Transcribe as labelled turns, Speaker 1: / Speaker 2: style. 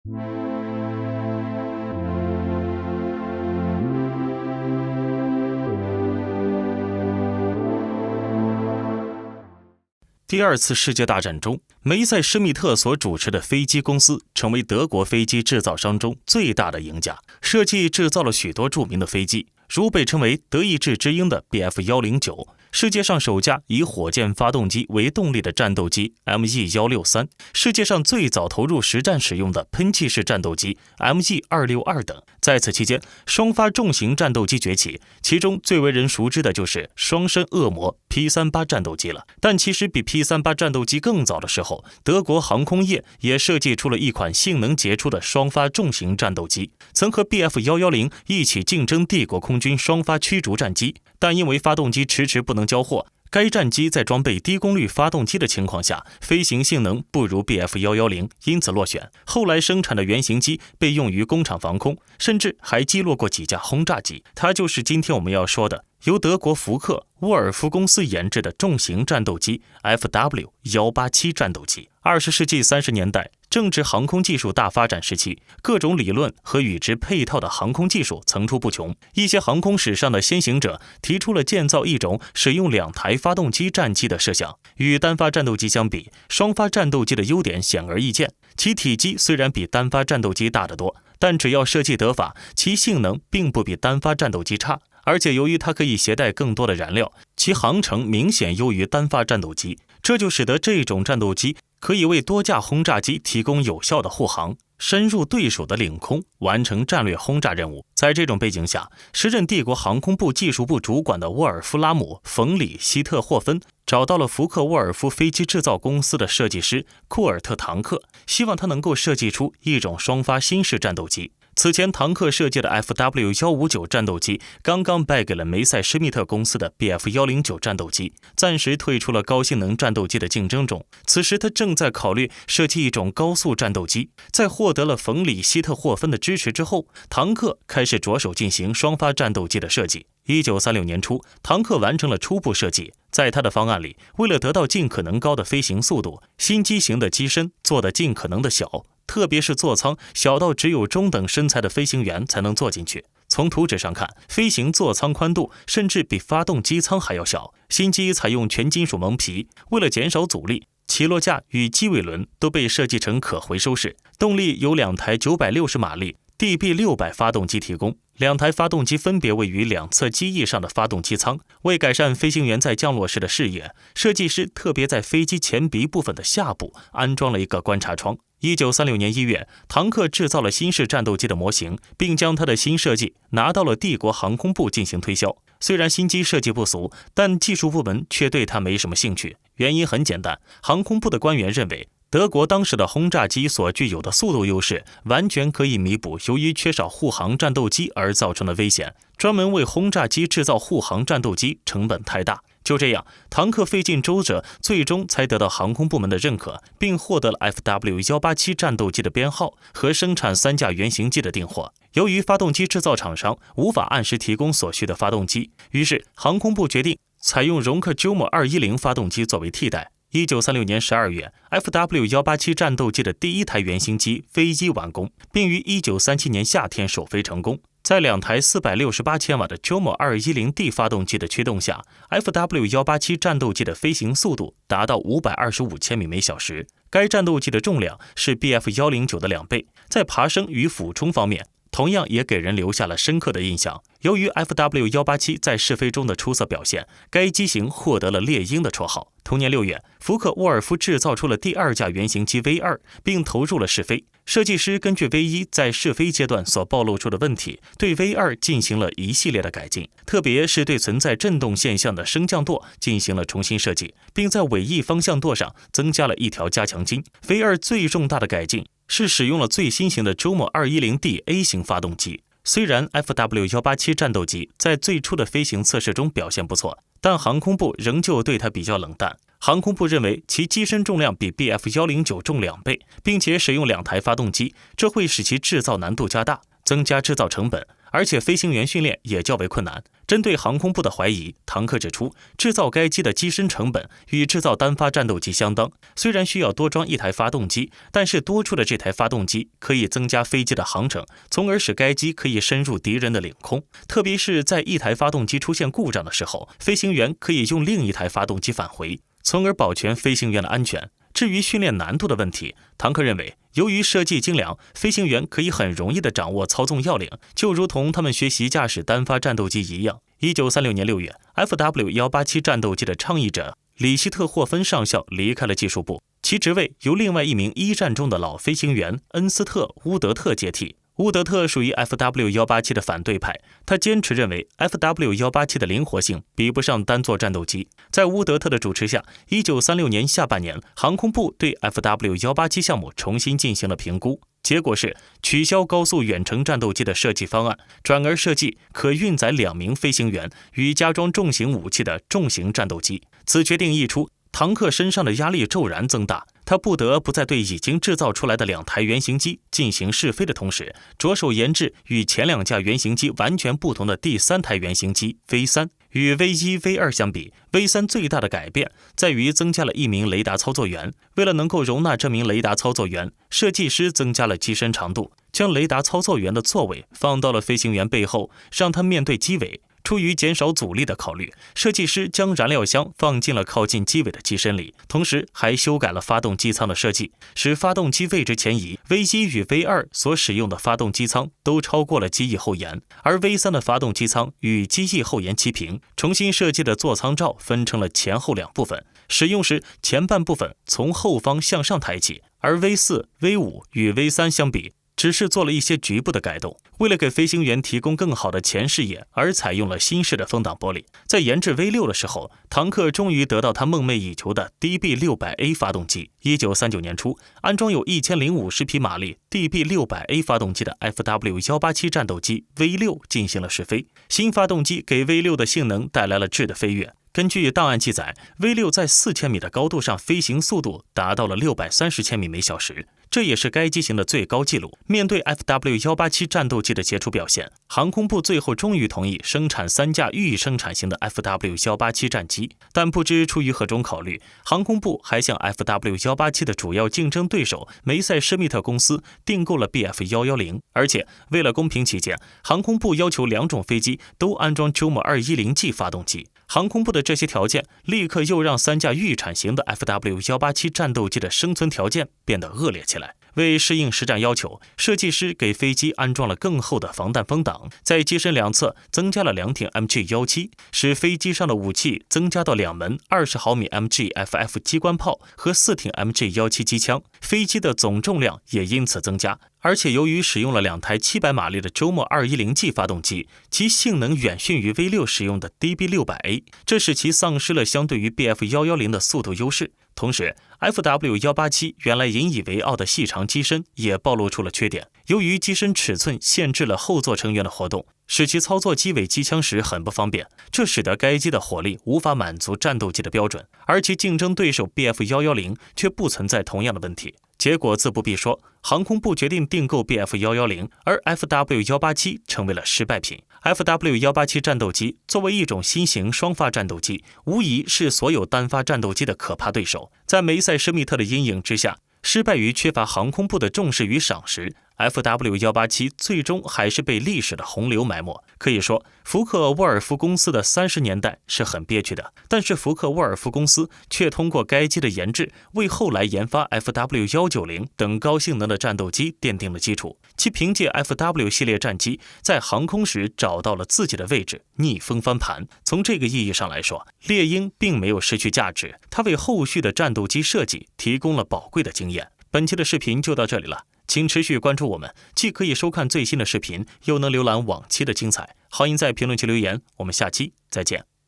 Speaker 1: 第二次世界大战中，梅塞施密特所主持的飞机公司成为德国飞机制造商中最大的赢家，设计制造了许多著名的飞机，如被称为德意志之鹰的 Bf109， 世界上首架以火箭发动机为动力的战斗机 ME163， 世界上最早投入实战使用的喷气式战斗机 ME262 等。在此期间，双发重型战斗机崛起，其中最为人熟知的就是双生恶魔 P38 战斗机了。但其实比 P38 战斗机更早的时候，德国航空业也设计出了一款性能杰出的双发重型战斗机，曾和 Bf110 一起竞争帝国空军双发驱逐战机，但因为发动机迟迟不能交货，该战机在装备低功率发动机的情况下，飞行性能不如 Bf110， 因此落选。后来生产的原型机被用于工厂防空，甚至还击落过几架轰炸机。它就是今天我们要说的由德国福克沃尔夫公司研制的重型战斗机 FW187 战斗机。20世纪30年代，正值航空技术大发展时期，各种理论和与之配套的航空技术层出不穷。一些航空史上的先行者提出了建造一种使用2台发动机战机的设想。与单发战斗机相比，双发战斗机的优点显而易见，其体积虽然比单发战斗机大得多，但只要设计得法，其性能并不比单发战斗机差。而且由于它可以携带更多的燃料，其航程明显优于单发战斗机，这就使得这种战斗机可以为多架轰炸机提供有效的护航，深入对手的领空，完成战略轰炸任务。在这种背景下，时任帝国航空部技术部主管的沃尔夫拉姆·冯·里希特霍芬找到了福克沃尔夫飞机制造公司的设计师库尔特·唐克，希望他能够设计出一种双发新式战斗机。此前唐克设计的 FW159 战斗机刚刚败给了梅塞施密特公司的 Bf109 战斗机，暂时退出了高性能战斗机的竞争中。此时他正在考虑设计一种高速战斗机。在获得了冯·里希特霍芬的支持之后，唐克开始着手进行双发战斗机的设计。1936年初，唐克完成了初步设计。在他的方案里，为了得到尽可能高的飞行速度，新机型的机身做得尽可能的小，特别是座舱小到只有中等身材的飞行员才能坐进去。从图纸上看，飞行座舱宽度甚至比发动机舱还要小。新机采用全金属蒙皮，为了减少阻力，起落架与机尾轮都被设计成可回收式。动力由2台960马力DB600 发动机提供，2台发动机分别位于两侧机翼上的发动机舱。为改善飞行员在降落时的视野，设计师特别在飞机前鼻部分的下部安装了一个观察窗。1936年1月，唐克制造了新式战斗机的模型，并将他的新设计拿到了帝国航空部进行推销。虽然新机设计不俗，但技术部门却对他没什么兴趣。原因很简单，航空部的官员认为德国当时的轰炸机所具有的速度优势完全可以弥补由于缺少护航战斗机而造成的危险，专门为轰炸机制造护航战斗机成本太大。就这样，唐克费尽周折，最终才得到航空部门的认可，并获得了 FW187 战斗机的编号和生产3架原型机的订货。由于发动机制造厂商无法按时提供所需的发动机，于是航空部决定采用容克 Jumo 210发动机作为替代。1936年12月 FW187 战斗机的第1台原型机飞机完工，并于1937年夏天首飞成功。在2台468千瓦的 Jumo 210D 发动机的驱动下， FW187 战斗机的飞行速度达到525千米每小时。该战斗机的重量是 Bf109 的2倍，在爬升与俯冲方面同样也给人留下了深刻的印象。由于 FW187 在试飞中的出色表现，该机型获得了猎鹰的绰号。同年6月，福克沃尔夫制造出了第2架原型机 V2， 并投入了试飞。设计师根据 V1 在试飞阶段所暴露出的问题，对 V2 进行了一系列的改进，特别是对存在震动现象的升降舵进行了重新设计，并在尾翼方向舵上增加了一条加强筋。V2 最重大的改进是使用了最新型的 Jumo 210D A 型发动机。虽然 FW187 战斗机在最初的飞行测试中表现不错，但航空部仍旧对它比较冷淡。航空部认为其机身重量比 Bf109 重2倍，并且使用2台发动机，这会使其制造难度加大，增加制造成本。而且飞行员训练也较为困难。针对航空部的怀疑，唐克指出，制造该机的机身成本与制造单发战斗机相当，虽然需要多装一台发动机，但是多出的这台发动机可以增加飞机的航程，从而使该机可以深入敌人的领空。特别是在一台发动机出现故障的时候，飞行员可以用另一台发动机返回，从而保全飞行员的安全。至于训练难度的问题，唐克认为，由于设计精良，飞行员可以很容易地掌握操纵要领，就如同他们学习驾驶单发战斗机一样。1936年6月 ，FW-187 战斗机的倡议者里希特霍芬上校离开了技术部，其职位由另外一名一战中的老飞行员恩斯特·乌德特接替。乌德特属于 FW-187 的反对派，他坚持认为 FW-187 的灵活性比不上单座战斗机。在乌德特的主持下，1936年下半年，航空部对 FW-187 项目重新进行了评估，结果是取消高速远程战斗机的设计方案，转而设计可运载2名飞行员与加装重型武器的重型战斗机。此决定一出，唐克身上的压力骤然增大，他不得不在对已经制造出来的2台原型机进行试飞的同时，着手研制与前2架原型机完全不同的第3台原型机 V3。与 V1、V2 相比， V3 最大的改变在于增加了1名雷达操作员。为了能够容纳这名雷达操作员，设计师增加了机身长度，将雷达操作员的座位放到了飞行员背后，让他面对机尾。出于减少阻力的考虑，设计师将燃料箱放进了靠近机尾的机身里，同时还修改了发动机舱的设计，使发动机位置前移。V1与 V2 所使用的发动机舱都超过了机翼后沿，而 V3 的发动机舱与机翼后沿齐平。重新设计的座舱罩分成了前后2部分，使用时前半部分从后方向上抬起，而 V4、V5 与 V3 相比，只是做了一些局部的改动。为了给飞行员提供更好的前视野，而采用了新式的风挡玻璃。在研制 V6 的时候，唐克终于得到他梦寐以求的 DB600A 发动机。1939年初，安装有1050匹马力 DB600A 发动机的 FW-187 战斗机 V6 进行了试飞。新发动机给 V6 的性能带来了质的飞跃。根据档案记载， V6 在4000米的高度上飞行速度达到了630千米每小时，这也是该机型的最高纪录。面对 FW-187 战斗机的杰出表现，航空部最后终于同意生产3架预生产型的 FW-187 战机，但不知出于何种考虑，航空部还向 FW-187 的主要竞争对手梅赛施密特公司订购了 BF-110，而且为了公平起见，航空部要求2种飞机都安装 JOMO210G 发动机。航空部的这些条件立刻又让3架预产型的 FW-187 战斗机的生存条件变得恶劣起来。为适应实战要求，设计师给飞机安装了更厚的防弹风挡，在机身2侧增加了2挺 MG-17，使飞机上的武器增加到2门20毫米 MG-FF 机关炮和4挺 MG-17机枪，飞机的总重量也因此增加。而且由于使用了2台700马力的 JOMO210G 发动机，其性能远逊于 V6 使用的 DB600A， 这使其丧失了相对于 BF-110 的速度优势。同时 FW-187 原来引以为傲的细长机身也暴露出了缺点，由于机身尺寸限制了后座成员的活动，使其操作机尾机枪时很不方便，这使得该机的火力无法满足战斗机的标准，而其竞争对手 BF-110 却不存在同样的问题。结果自不必说，航空部决定订购 BF-110， 而 FW-187 成为了失败品。FW-187 战斗机作为一种新型双发战斗机，无疑是所有单发战斗机的可怕对手。在梅赛施密特的阴影之下，失败于缺乏航空部的重视与赏识， FW-187 最终还是被历史的洪流埋没。可以说，福克沃尔夫公司的30年代是很憋屈的，但是福克沃尔夫公司却通过该机的研制，为后来研发 FW-190 等高性能的战斗机奠定了基础。其凭借 FW 系列战机在航空时找到了自己的位置，逆风翻盘。从这个意义上来说，猎鹰并没有失去价值，它为后续的战斗机设计提供了宝贵的经验。本期的视频就到这里了，请持续关注我们，既可以收看最新的视频，又能浏览往期的精彩。欢迎在评论区留言，我们下期再见。